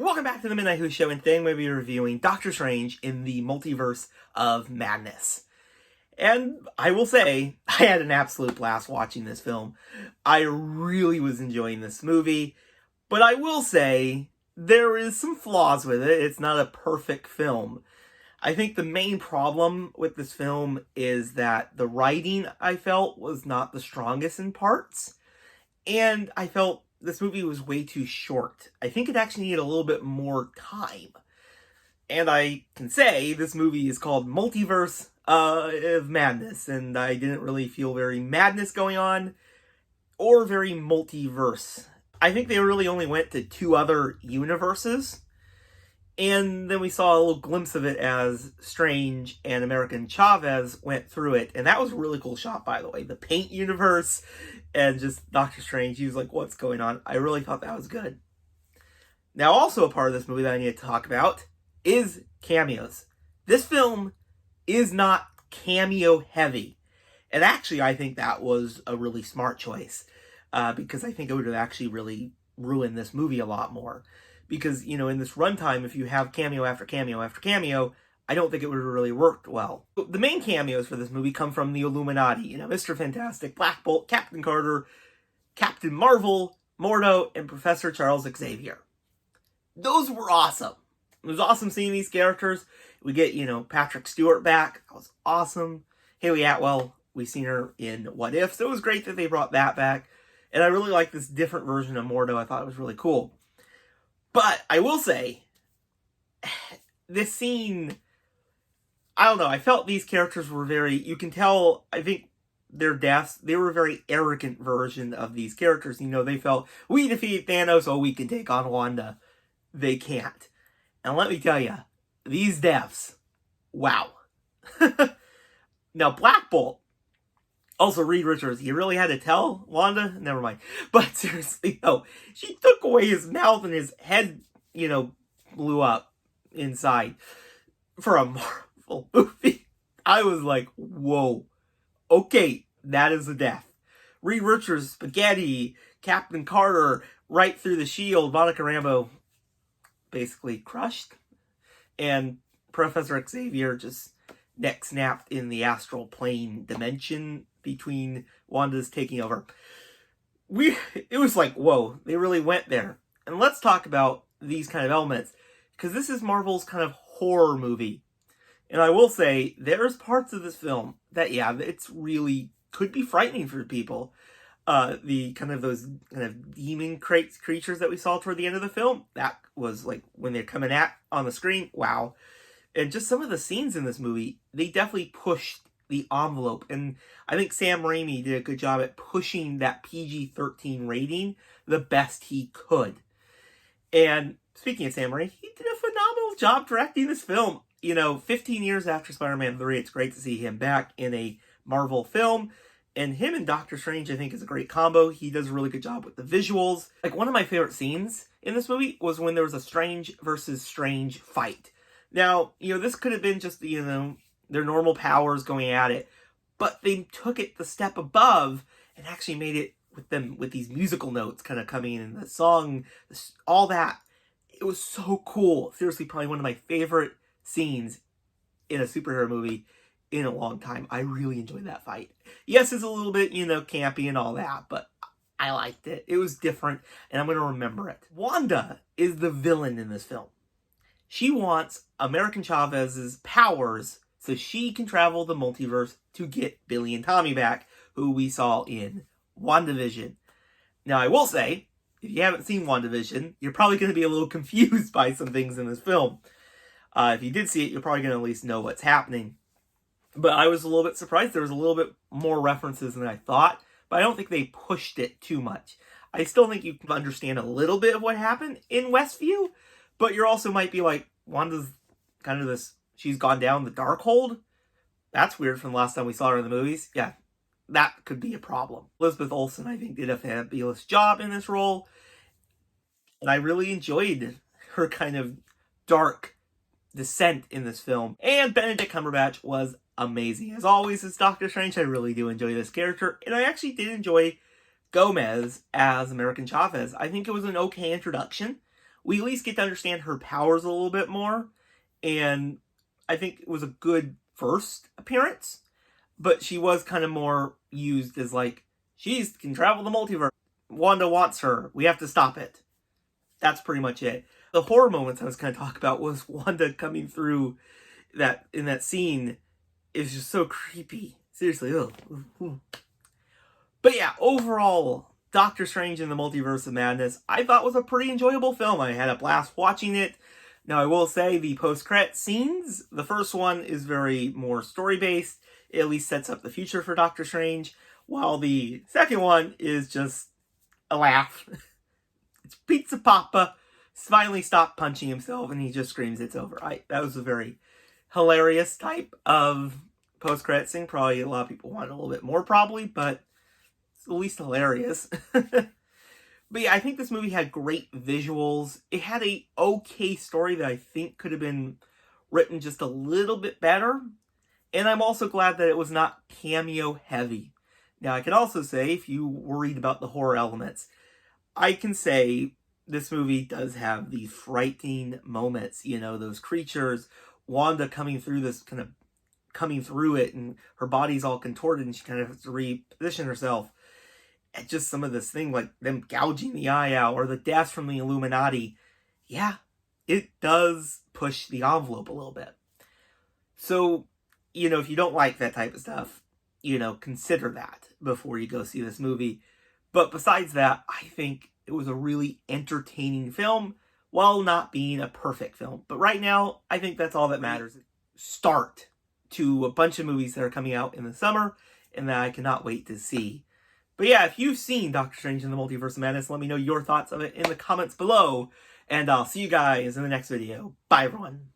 Welcome back to the Midnight Who Show, and today I'm going to be reviewing Doctor Strange in the Multiverse of Madness. And I will say, I had an absolute blast watching this film. I really was enjoying this movie, but I will say, there is some flaws with it. It's not a perfect film. I think the main problem with this film is that the writing, I felt, was not the strongest in parts. And I felt this movie was way too short. I think it actually needed a little bit more time. And I can say this movie is called Multiverse of Madness, and I didn't really feel very madness going on, or very multiverse. I think they really only went to 2 other universes, and then we saw a little glimpse of it as Strange and American Chavez went through it, and that was a really cool shot, by the way. The paint universe and just Doctor Strange, he was like, what's going on? I really thought that was good. Now, also a part of this movie that I need to talk about is cameos. This film is not cameo heavy. And actually, I think that was a really smart choice. Because I think it would have actually really ruined this movie a lot more. Because, you know, in this runtime, if you have cameo after cameo after cameo, I don't think it would have really worked well. The main cameos for this movie come from the Illuminati. You know, Mr. Fantastic, Black Bolt, Captain Carter, Captain Marvel, Mordo, and Professor Charles Xavier. Those were awesome. It was awesome seeing these characters. We get, you know, Patrick Stewart back. That was awesome. Haley Atwell, we've seen her in What If, so it was great that they brought that back. And I really like this different version of Mordo. I thought it was really cool. But I will say, this scene, I don't know, I felt these characters were very, you can tell, I think their deaths, they were a very arrogant version of these characters. You know, they felt, we defeated Thanos, oh, we can take on Wanda. They can't. And let me tell you, these deaths, wow. Now, Black Bolt, also Reed Richards, he really had to tell Wanda? Never mind. But seriously, though, she took away his mouth and his head, you know, blew up inside. For a Marvel movie, I was like, whoa. Okay, that is a death. Reed Richards, Spaghetti, Captain Carter, right through the shield, Monica Rambeau basically crushed. And Professor Xavier just neck snapped in the astral plane dimension between Wanda's taking over. It was like, whoa, they really went there. And let's talk about these kind of elements, because this is Marvel's kind of horror movie. And I will say, there's parts of this film that, yeah, it's really could be frightening for people. The kind of those kind of demon creatures that we saw toward the end of the film, that was like when they're coming on the screen, wow. And just some of the scenes in this movie, they definitely pushed the envelope. And I think Sam Raimi did a good job at pushing that PG-13 rating the best he could. And speaking of Sam Raimi, he did a phenomenal job directing this film. You know, 15 years after Spider-Man 3, it's great to see him back in a Marvel film. And him and Doctor Strange, I think, is a great combo. He does a really good job with the visuals. Like, one of my favorite scenes in this movie was when there was a Strange versus Strange fight. Now, you know, this could have been just, you know, their normal powers going at it. But they took it the step above and actually made it with them, with these musical notes kind of coming in, the song, all that. It was so cool. Seriously, probably one of my favorite scenes in a superhero movie in a long time. I really enjoyed that fight. Yes, it's a little bit, you know, campy and all that, but I liked it. It was different, and I'm going to remember it. Wanda is the villain in this film. She wants American Chavez's powers so she can travel the multiverse to get Billy and Tommy back, who we saw in WandaVision. Now, I will say, if you haven't seen WandaVision, you're probably going to be a little confused by some things in this film. If you did see it, you're probably going to at least know what's happening. But I was a little bit surprised. There was a little bit more references than I thought, but I don't think they pushed it too much. I still think you can understand a little bit of what happened in Westview, but you also might be like, Wanda's kind of this, she's gone down the Darkhold? That's weird from the last time we saw her in the movies. Yeah, that could be a problem. Elizabeth Olsen, I think, did a fabulous job in this role, and I really enjoyed her kind of dark descent in this film. And Benedict Cumberbatch was amazing. As always, as Doctor Strange, I really do enjoy this character, and I actually did enjoy Gomez as American Chavez. I think it was an okay introduction. we at least get to understand her powers a little bit more. And I think it was a good first appearance, but she was kind of more used as like, she can travel the multiverse. Wanda wants her. We have to stop it. That's pretty much it. The horror moments I was going to talk about was Wanda coming through that in that scene is just so creepy. Seriously. Ugh. But yeah, overall, Doctor Strange in the Multiverse of Madness, I thought was a pretty enjoyable film. I had a blast watching it. Now, I will say the post-credit scenes, the first one is very more story-based. It at least sets up the future for Doctor Strange, while the second one is just a laugh. It's Pizza Papa finally stopped punching himself, and he just screams it's over. That was a very hilarious type of post-credit scene. Probably a lot of people want a little bit more, probably, but it's at least hilarious. But yeah, I think this movie had great visuals. It had a okay story that I think could have been written just a little bit better. And I'm also glad that it was not cameo heavy. Now, I can also say, if you worried about the horror elements, I can say this movie does have these frightening moments. You know, those creatures, Wanda coming through this, kind of coming through it, and her body's all contorted, and she kind of has to reposition herself. And just some of this thing, like them gouging the eye out, or the deaths from the Illuminati. Yeah, it does push the envelope a little bit. So, you know, if you don't like that type of stuff, you know, consider that before you go see this movie. But besides that, I think it was a really entertaining film, while not being a perfect film. But right now, I think that's all that matters. Start to a bunch of movies that are coming out in the summer, and that I cannot wait to see. But yeah, if you've seen Doctor Strange in the Multiverse of Madness, let me know your thoughts of it in the comments below. And I'll see you guys in the next video. Bye, everyone.